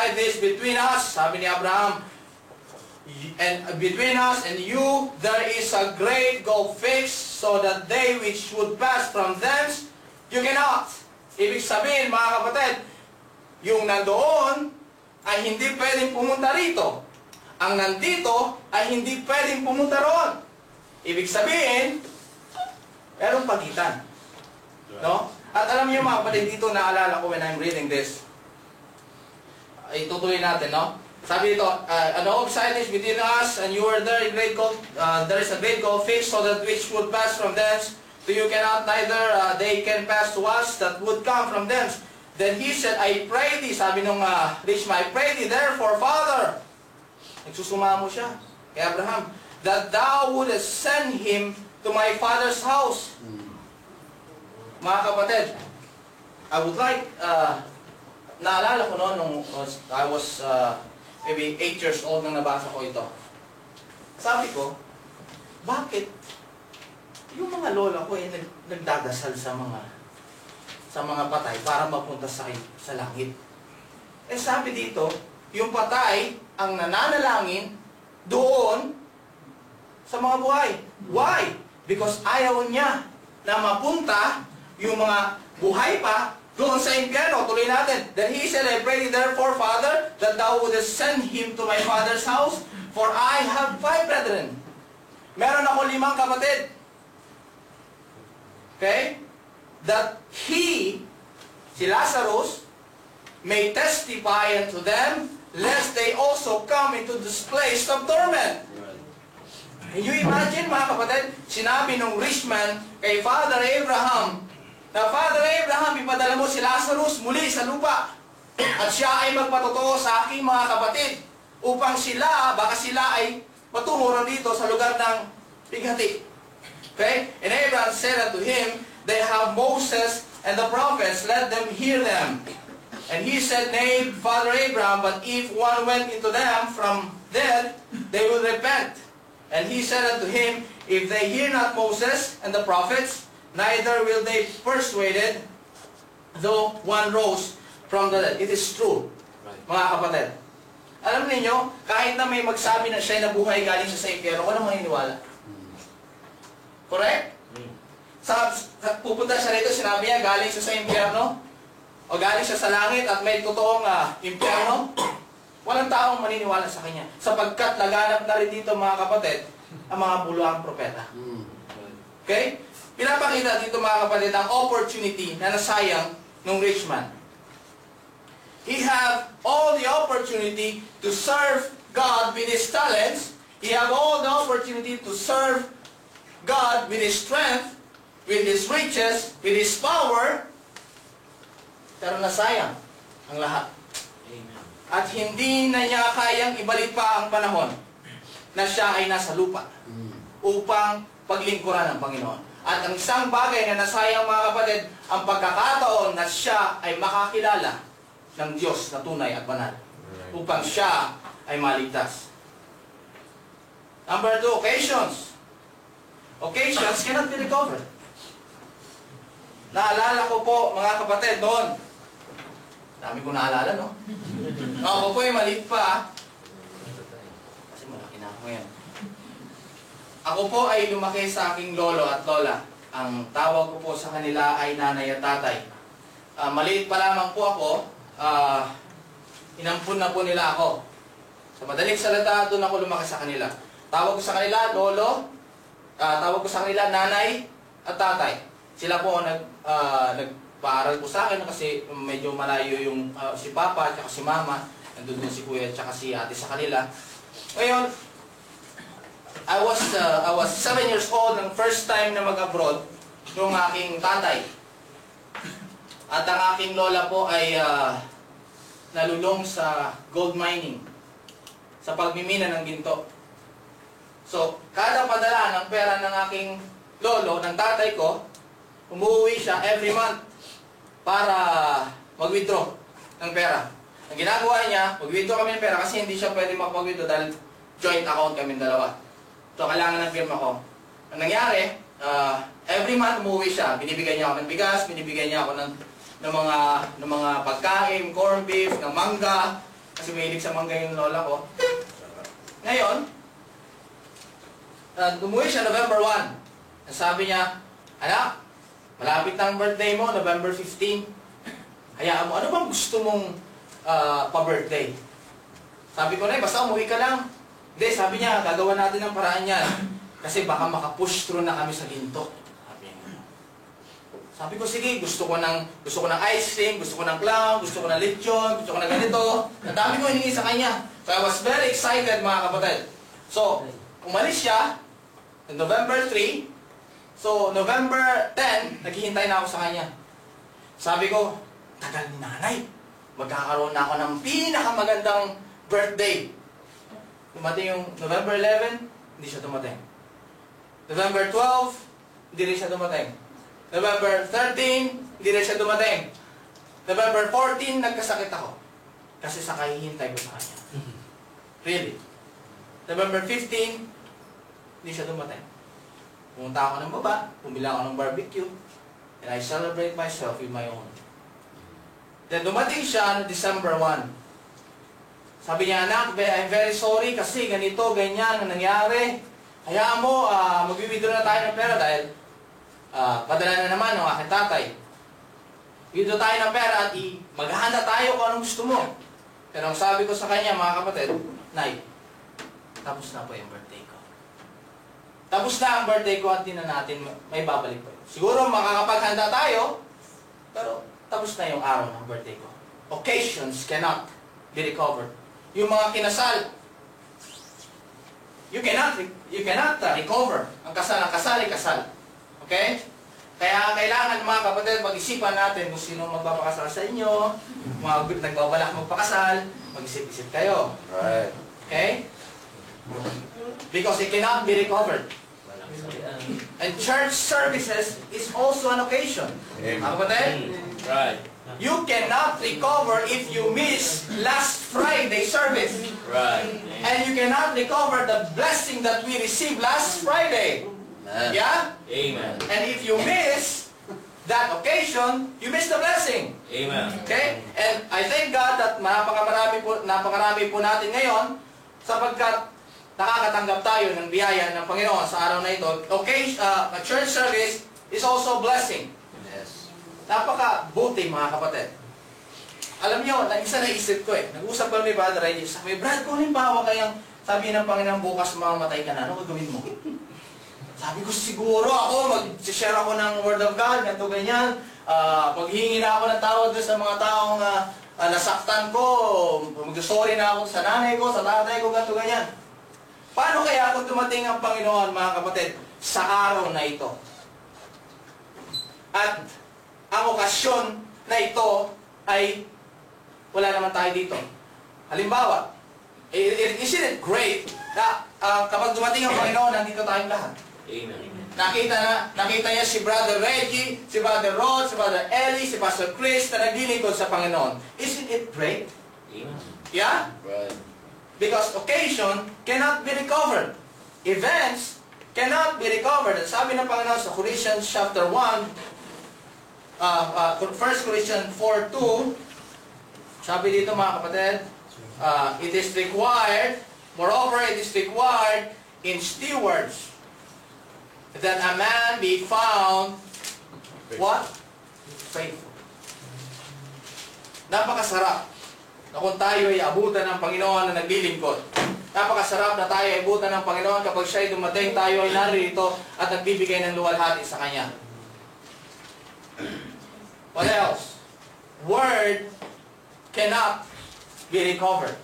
decide this between us, sabi ni Abraham, and between us and you, there is a great gulf fixed, so that they which would pass from thence, you cannot. Ibig sabihin, mga kapatid, yung nandoon ay hindi pwedeng pumunta rito. Ang nandito ay hindi pwedeng pumunta roon. Ibig sabihin, merong pagitan. No? At alam niyo mga kapatid, dito naalala ko when I'm reading this. Itutuloy natin, no? Sabi dito, an oak side is between us, and you are there, there is a great gulf fixed, so that which would pass from thence, to you cannot, neither they can pass to us that would come from thence. Then he said, I pray thee, sabi nung rich man, I pray thee therefore, Father, nagsusumamo siya kay Abraham, that thou wouldest send him to my father's house. Mga kapatid, I would like, naalala ko noon nung I was maybe 8 years old nang nabasa ko ito. Sabi ko, bakit yung mga lola ko nagdadasal sa mga patay para mapunta sa langit? Eh sabi dito, yung patay ang nananalangin doon sa mga buhay. Why? Because ayaw niya na mapunta yung mga buhay pa doon sa impyerno. Tuloy natin. Then he said, I pray thee therefore, Father, that thou wouldest send him to my father's house, for I have 5 brethren. Meron ako 5 kapatid. Okay? That he, si Lazarus, may testify unto them, lest they also come into this place of torment. Can you imagine, mga kapatid, sinabi nung rich man kay Father Abraham, na Father Abraham, ipadala mo si Lazarus muli sa lupa, at siya ay magpatotoo sa aking mga kapatid, upang baka sila ay matungo dito sa lugar ng bighati. Okay? And Abraham said unto him, they have Moses and the prophets, let them hear them. And he said, nay, Father Abraham, but if one went into them from dead, they will repent. And he said unto him, if they hear not Moses and the prophets, neither will they be persuaded, though one rose from the dead. It is true, mga kapatid. Alam niyo, kahit na may magsabi na siya nabuhay galing siya sa impyerno, walang maniniwala. Correct? Pupunta siya rito, sinabi niya, galing siya sa impyerno, o galing siya sa langit at may totoong impyerno, walang taong maniniwala sa kanya. Sapagkat laganap na rin dito, mga kapatid, ang mga buluhang propeta. Okay? Pinapakita dito, mga kapatid, ang opportunity na nasayang ng rich man. He had all the opportunity to serve God with his talents. He had all the opportunity to serve God with his strength, with his riches, with his power. Pero nasayang ang lahat. At hindi na niya kayang ibalik pa ang panahon na siya ay nasa lupa upang paglingkuran ng Panginoon. At ang isang bagay na nasayang, mga kapatid, ang pagkakataon na siya ay makakilala ng Diyos na tunay at banal upang siya ay maligtas. Number 2, occasions. Occasions cannot be recovered. Naalala ko po, mga kapatid, noon. Dami ko naalala, no? Ako po ay maliit pa. Kasi malaki na ako ngayon. Ako po ay lumaki sa aking lolo at lola. Ang tawag ko po sa kanila ay nanay at tatay. Maliit pa lamang po ako, inampun na po nila ako. Sa madaling salita, doon ako lumaki sa kanila. Tawag ko sa kanila, lolo. Tawag ko sa kanila, nanay at tatay. Sila po nagpaaral po sa akin kasi medyo malayo yung si papa at si mama. Nandun si kuya at si ate sa kanila. Ngayon, I was 7 years old ng first time na mag-abroad ng aking tatay. At ang aking lola po ay nalulong sa gold mining, sa pagmimina ng ginto. So, kada padala ng pera ng aking lolo, ng tatay ko, umuwi siya every month para mag-withdraw ng pera. Ang ginagawa niya, mag-withdraw kami ng pera kasi hindi siya pwede makapag-withdraw dahil joint account kami dalawa. So, kailangan ng firma ko. Ang nangyari, every month umuwi siya. Binibigyan niya ako ng bigas, binibigyan niya ako ng mga pagkain, corned beef, ng mangga, kasi mahilig sa mangga yung lola ko. Ngayon, umuwi siya November 1. Sabi niya, anak, malapit na ang birthday mo, November 15. Hayaan mo, ano bang gusto mong pa-birthday? Sabi ko, Nay, basta umuwi ka lang. Hindi, sabi niya, gagawa natin ng paraan yan. Kasi baka makapush through na kami sa ginto. Sabi ko, sige, gusto ko ng ice cream, gusto ko ng clown, gusto ko ng lechon, gusto ko ng ganito. Ang dami ko hiningi sa kanya. So I was very excited, mga kapatid. So, umalis siya, November 3. So, November 10, naghihintay na ako sa kanya. Sabi ko, tagal ni nanay. Magkakaroon na ako ng pinakamagandang birthday. Dumating yung November 11, hindi siya dumating. November 12, hindi rin siya dumating. November 13, hindi rin siya dumating. November 14, nagkasakit ako. Kasi sa kahihintay ko sa kanya. Really. November 15, hindi siya dumating. Pumunta ako ng baba, pumila ako ng barbecue, and I celebrate myself with my own. Then dumating siya no December 1. Sabi niya, anak, I'm very sorry kasi ganito, ganyan ang nangyari. Hayaan mo, mag-withdraw na tayo ng pera dahil padala na naman ng aking tatay. Withdraw tayo ng pera at maghahanda tayo kung anong gusto mo. Pero ang sabi ko sa kanya, mga kapatid, Nay, tapos na po yung birthday ko. Tapos na ang birthday ko at di na natin may babalik pa yun. Siguro makakapaghanda tayo, pero tapos na yung araw ng birthday ko. Occasions cannot be recovered. Yung mga kinasal, you cannot recover. Ang kasal ay kasal. Okay? Kaya kailangan, mga kapatid, mag-isipan natin kung sino magpapakasal sa inyo, mga nagbabalak magpakasal, mag-isip-isip kayo. Right. Okay? Because it cannot be recovered. And church services is also an occasion. Mga kapatid? Right. You cannot recover if you miss last Friday service. Right. And you cannot recover the blessing that we received last Friday. Amen. Yeah? Amen. And if you miss that occasion, you miss the blessing. Amen. Okay? And I thank God that napakarami po natin ngayon sapagkat nakakatanggap tayo ng biyaya ng Panginoon sa araw na ito. Okay, a church service is also a blessing. Yes. Napaka-buti, mga kapatid. Alam niyo, isa naisip ko nag-usap ko ni Brother Reggie. Sabi, Brad, kung halimbawa kayang sabi ng Panginoon bukas mamamatay ka na, ano gagawin mo? Sabi ko, siguro ako, mag-share ako ng Word of God, ganito ganyan. Paghingi na ako ng tawad doon sa mga taong nasaktan ko, mag-sorry na ako sa nanay ko, sa tatay ko, ganito ganyan. Paano kaya kung dumating ang Panginoon, mga kapatid, sa araw na ito? At ang okasyon na ito ay wala naman tayo dito. Halimbawa, isn't it great na kapag dumating ang Panginoon, nandito tayong lahat? Amen. Nakita niya si Brother Reggie, si Brother Rod, si Brother Ellie, si Pastor Chris na naglilingkod sa Panginoon. Isn't it great? Amen. Yeah? Right. Because occasion cannot be recovered. Events cannot be recovered. At sabi ng Panginoon sa Colossians chapter 1, 1 Corinthians 4:2, sabi dito, mga kapatid, it is required, moreover, it is required in stewards that a man be found, what? Faithful. Napakasarap na kung tayo ay abutan ng Panginoon na naglilingkod. Napakasarap na tayo ay abutan ng Panginoon kapag siya ay dumating, tayo ay narito at nagbibigay ng luwalhati sa Kanya. What else? Word cannot be recovered.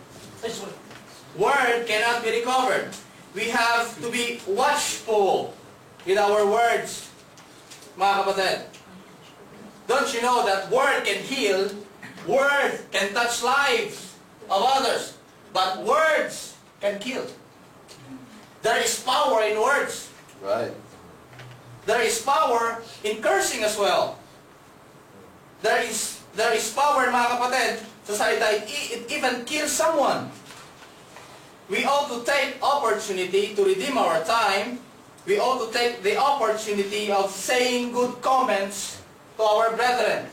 Word cannot be recovered. We have to be watchful with our words, mga kapatid. Don't you know that word can heal? Word can touch lives of others, but words can kill. There is power in words. Right. There is power in cursing as well. There is power, mga kapatid, sa salita. It even kills someone. We ought to take opportunity to redeem our time. We ought to take the opportunity of saying good comments to our brethren.